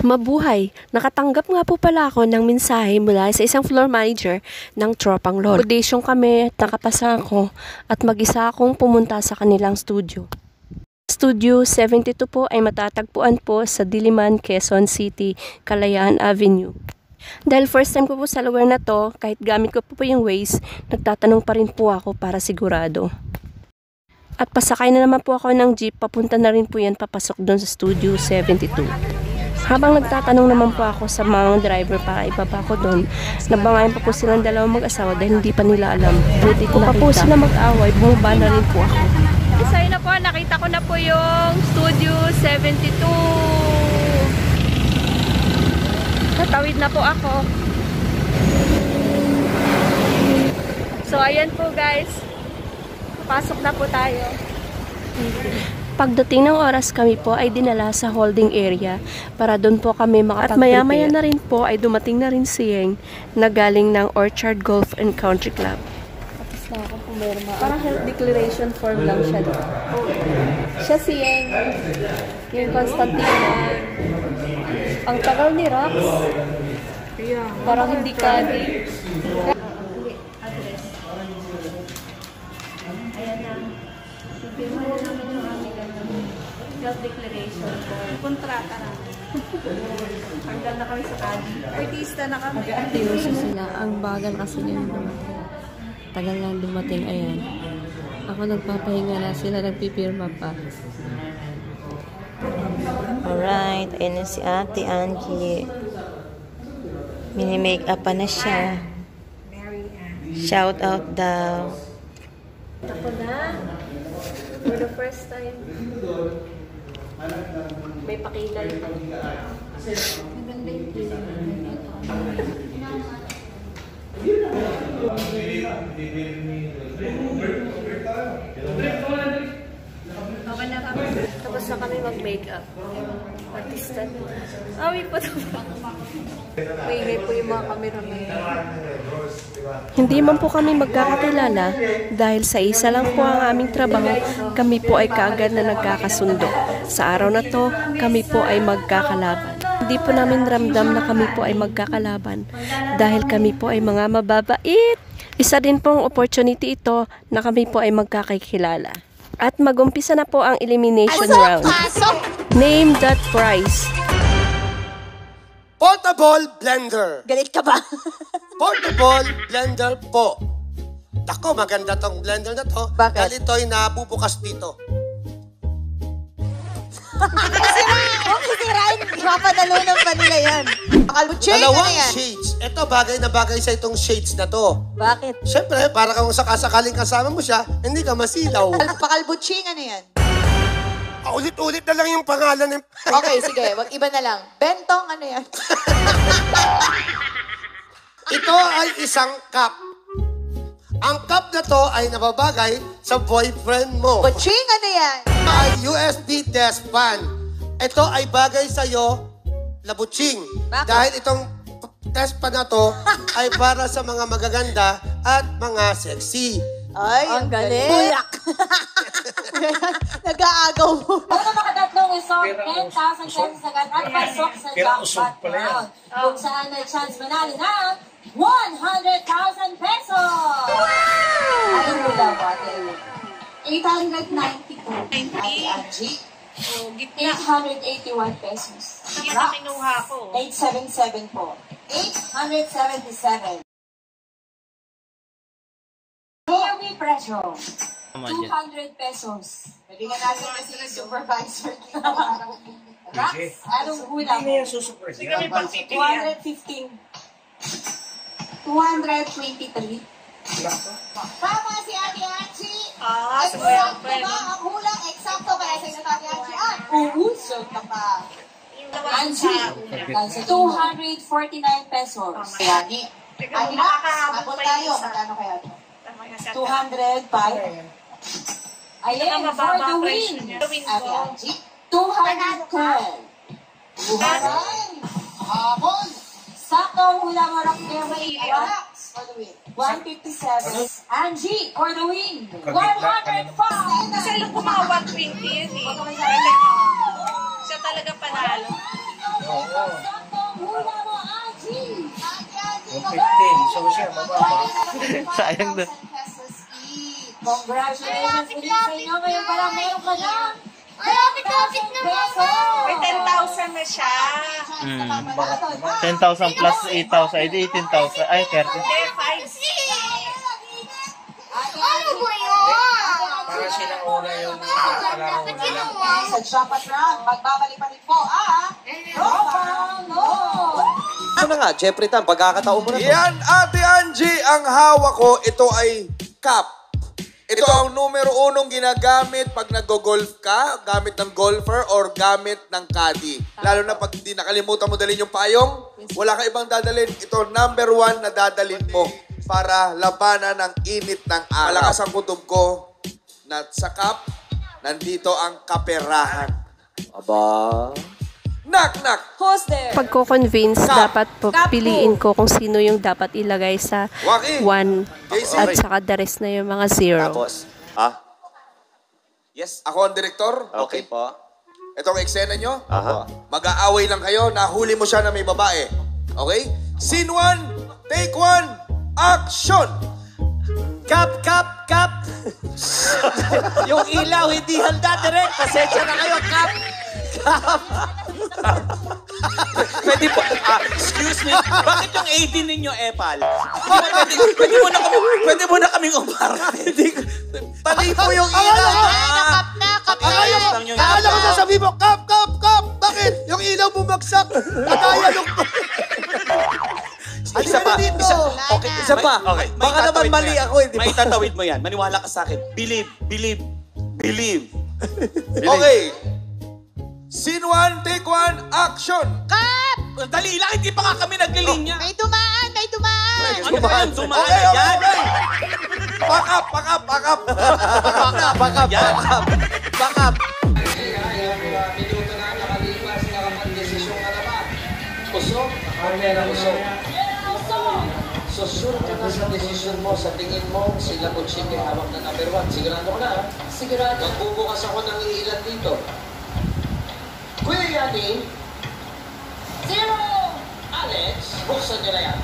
Mabuhay! Nakatanggap nga po pala ako ng mensahe mula sa isang floor manager ng Tropang Lolo. Audition kami, nakapasa ako at mag-isa akong pumunta sa kanilang studio. Studio 72 po ay matatagpuan po sa Diliman, Quezon City, Kalayaan Avenue. Dahil first time ko po sa lugar na to, kahit gamit ko po yung Waze, nagtatanong pa rin po ako para sigurado. At pasakay na naman po ako ng jeep, papunta na rin po yan papasok doon sa Studio 72. Habang nagtatanong naman po ako sa mga driver para ibaba ko doon, nabangayan pa po silang dalawang mag-asawa dahil hindi pa nila alam. Buti ko pa po sila mag-away, bumaba na rin po ako. Isay na po, nakita ko na po yung Studio 72. Tatawid na po ako. So ayan po guys, pasok na po tayo. Pagdating ng oras kami po ay dinala sa holding area para doon po kami makapag-prepare. At maya-maya na rin po ay dumating na rin si Yeng na galing ng Orchard Golf and Country Club. Tapos na ako pumirma. Parang health declaration form lang siya doon. Siya si Yeng. Yung Constantino. Ang tagal ni Rox. Parang hindi kadi. Ayan na. Pipirmahan namin yung aming health declaration for kontrata na. Hanggang na kami sa kadi. Artista na kami. Seryoso sila. Ang bagal kasi nila dumating. Tagal lang dumating. Ayan. Ako nagpapahinga na. Sila nagpipirma pa. Alright. Ayan na si Ate Angie. Mini-make up pa na siya. Shout out daw. Ako na. For the first time. May pakilay pa. Maganda yung kilay. Okay na kami. Tapos na kami mag-makeup. Artista. Awi po ito. Maingay po yung mga cameraman. Hindi man po kami magkakakilala dahil sa isa lang po ang aming trabaho, kami po ay kaagad na nagkakasundo. Sa araw na to, kami po ay magkakalaban. Hindi po namin ramdam na kami po ay magkakalaban dahil kami po ay mga mababait. Isa din pong opportunity ito na kami po ay magkakakilala. At mag-umpisa na po ang elimination round. Name that prize. Portable blender. Galit ka ba? Portable blender po. Ako, maganda tong blender na to. Bakit? Dahil ito'y nabubukas dito. Huwag sisirain. Mapadalunan pa nila yan. Dalawang shades. Ito, bagay na bagay sa itong shades na to. Bakit? Siyempre, para kung sakasakaling kasama mo siya, hindi ka masilaw. Pakalbutsing, ano yan? Ulit-ulit na lang yung pangalan. Okay, sige. Iba na lang. Bentong, ano yan? Ito ay isang cup. Ang cup na to ay nababagay sa boyfriend mo. Butsing, ano yan? Ay USB desk fan. Ito ay bagay sa'yo, labutsing. Bakit? Dahil itong desk fan na to ay para sa mga magaganda at mga sexy. Ay, ang galing. Buyak. Nag-aagaw mo. Una makatatlong isang 10,000 pesos agad at pasok sa jackpot round. Kung saan may chance manalo ng 100,000 pesos! Wow! Ayun mo lang, ate. 892. Ate Angie. 881 pesos. Ano kinuha ko? 877 po. 877. Heavy pressure. 200 pesos. Pwede ka natin kasi yung supervisor. Rax, anong hula mo? Hindi kami pagpipilian. 215. 223. Tama si Ate Angie. Eksakto ba ang hulang? Eksakto kaya sa Ate Angie. Uusog ka pa. Angie, 249 pesos. Yani. Ay, nakakahabol tayo. Magkano kaya ito? 205. Ayan, for the win. Ate Angie. 212. Habol. Sakto ang hula mo, Rock Fairway. For the win. 157. Angie, for the win. 105. Kasi alam ko mga 120 yun eh. Siya talaga panalo. Sayang na. Congratulations ulit sa inyo. Ngayon pala meron ka na. Malapit-lapit na po. May 10,000 na siya. 10,000 plus 8,000. Edi 18,000. Ay, 30. Ano ba yun? Para silang una yung kalaro nila. Sa Japat Round, magbabalik pa rin po Tropang Lord. Ano na nga, Jeffrey Tan, pagkakataon mo na to. Yan, Ate Angie, ang hawak ko, ito ay cup. Ito ang numero 1 ginagamit pag nag-golf ka, gamit ng golfer or gamit ng caddy. Lalo na pag hindi nakalimutan mo dalhin yung payong, wala ka ibang dadalhin. Ito, number 1 na dadalhin mo para labanan ng init ng araw. Malakas ang kutob ko na sa cup, nandito ang kaperahan. Aba. Knock, knock! Who's there? Pagko-convince, dapat piliin ko kung sino yung dapat ilagay sa Waki. 1 Casey. at saka the rest na yung mga 0. Tapos, yes. Ako ang direktor. Okay po. Ito ang eksena nyo. Aha. Mag-aaway lang kayo, nahuli mo siya na may babae. Okay? Scene 1, take 1, action! Kap, kap, kap! Yung ilaw, hindi handa direct. Pasensya na kayo, kap! Kap! Pwede po, excuse me, bakit yung AD ninyo, Epal? Pwede mo na kaming umarap. Pati po yung ilaw. Akala ko sasabihin mo, kap, kap, kap! Bakit? Yung ilaw bumagsak. Kagaya yung... Isa pa. Okay, isa pa. Okay. Baka naman mali ako. May tatawid mo yan. Maniwala ka sa akin. Believe, believe, believe. Okay. Scene 1, take 1, action! Kap! Dali lang, hindi pa nga kami naglilinya. May dumaan! May dumaan! Ano ba yan? Dumaan Okay, na okay, yan. okay. Back up, back up, back up. Back up. Back up. Minuto na nakalipas na kapag-desisyon ka naman. Usok, Carmela Usok. Susunod ka na sa desisyon mo, sa tingin mo, sila Kuchik ay hawak na number 1. Sigurado ka na, ha? Sigurado. Magbubukas ako ng iilan dito. Kuya Yani, 0! Alex, buksan niyo na yan.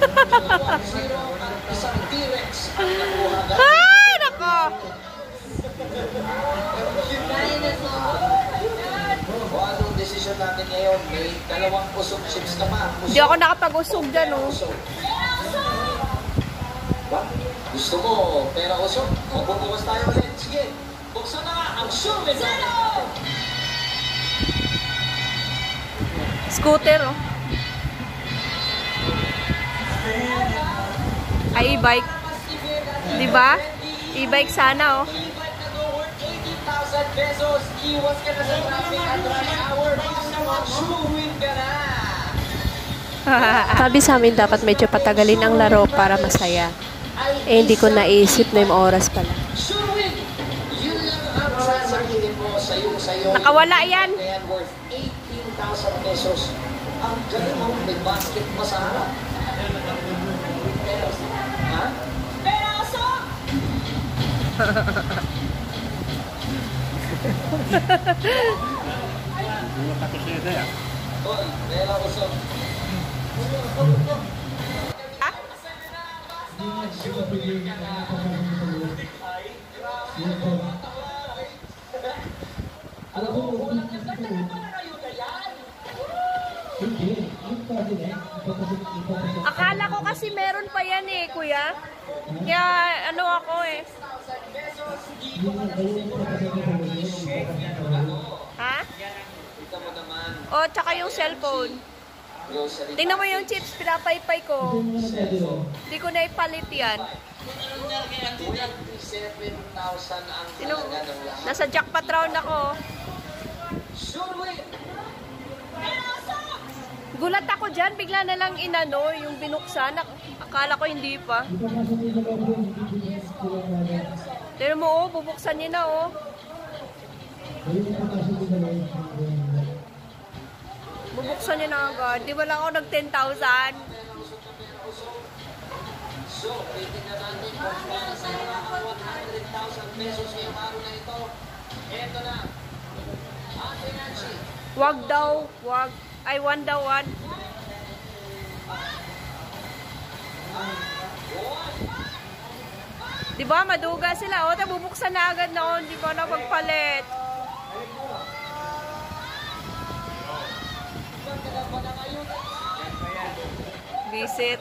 0 at isang T-Rex ang nakuha agad. Ay, nako! O anong desisyon natin ngayon? May 2 usok chips ka pa. Hindi ako nakapag-usog dyan, oh. Usok. Gusto mo pera usok? Magbubukas tayo ulit. Sige, buksan na nga ang sure with Scooter, oh. Ay, e-bike. Diba? E-bike sana, oh. E-bike na go worth 80,000 pesos. Iwas ka na sa traffic at rush hour. Basta mag-sure win ka na. Sabi sa amin dapat medyo patagalin ang laro para masaya. Eh, hindi ko naisip na yung oras pala. Sure win! Yun lang ang sasabihin mo sa'yo. Nakawala yan. Kaya worth 18,000 pesos. Ang galing mo, may basket pa sa harap. Ha? Peraso! Tol, pera usok. Akala ko kasi meron pa yan eh, kuya. Kaya ano ako eh. Ha? O, tsaka yung cellphone. Tingnan mo yung chips, pinapaypay ko. Hindi ko na ipalit yan. 7,000 ang Sino? halaga ng lahat. Nasa jackpot round ako. Sure win! Gulat ako dyan, bigla na lang inano, yung binuksan. Akala ko hindi pa. Tignan mo, oh, bubuksan niya na, oh. Bubuksan niya na agad. Di ba lang ako nag 10,000? So, pwede na natin kung paano sa mga 100,000 pesos ngayong araw na ito. Eto na. Ate Nancy. Wag daw, wag. Ay, 1 daw, 1. Diba, maduga sila. O, bubuksan na agad noon. Di ba na magpalit? Visit.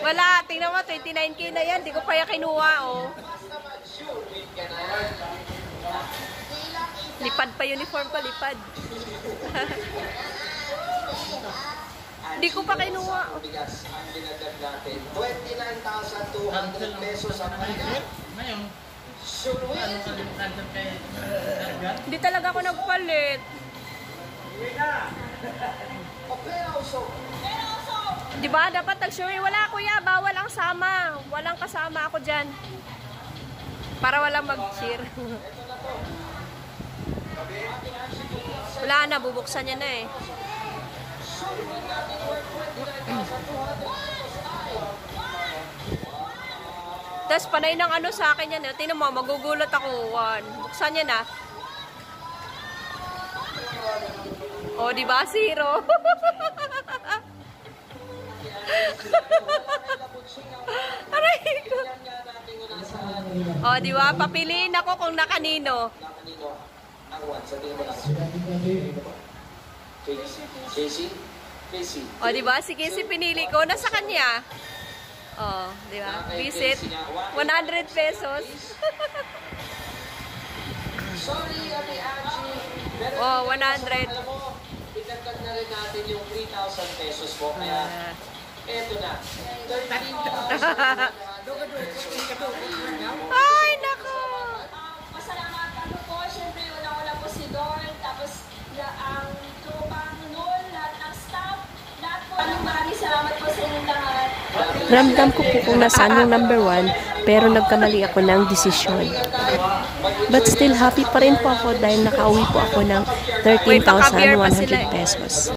Wala. Tingnan mo, 29K na yan. Di ko pa yan kinuha, oh. Lipad pa uniform ko, lipad. Hindi ko pa kinuha. Ang dinagdag natin, 29,200 pesos ang bigas. Sure win. Hindi talaga ako nagpalit. Di ba? Dapat nag-sure. Wala, kuya. Bawal ang sama. Walang kasama ako dyan. Para walang mag-cheer. Wala na. Bubuksan niya na eh. Tapos panay ng ano sa akin yan. Tingnan mo, magugulat ako. Buksan niya na. O, di ba? Zero. Aray ko. O, di ba? Papiliin ako kung nakanino. O, di ba? Si Casey pinili ko. Nasa kanya. O, di ba? Visit. 100 pesos. Oh, 100. Itagdag na rin natin yung 3,000 pesos po. Kaya, eto na. 13,000. Ay, nako. Pasalamatan ko po, syempre una-una po si Dorn, tapos ang tropang Nol, lahat ng staff, lahat po. Maraming salamat po sa inyong lahat. Ramdam ko po kung nasaan yung number 1, pero nagkamali ako ng desisyon. But still happy pa rin po ako dahil nakauwi po ako ng 13,100 pesos.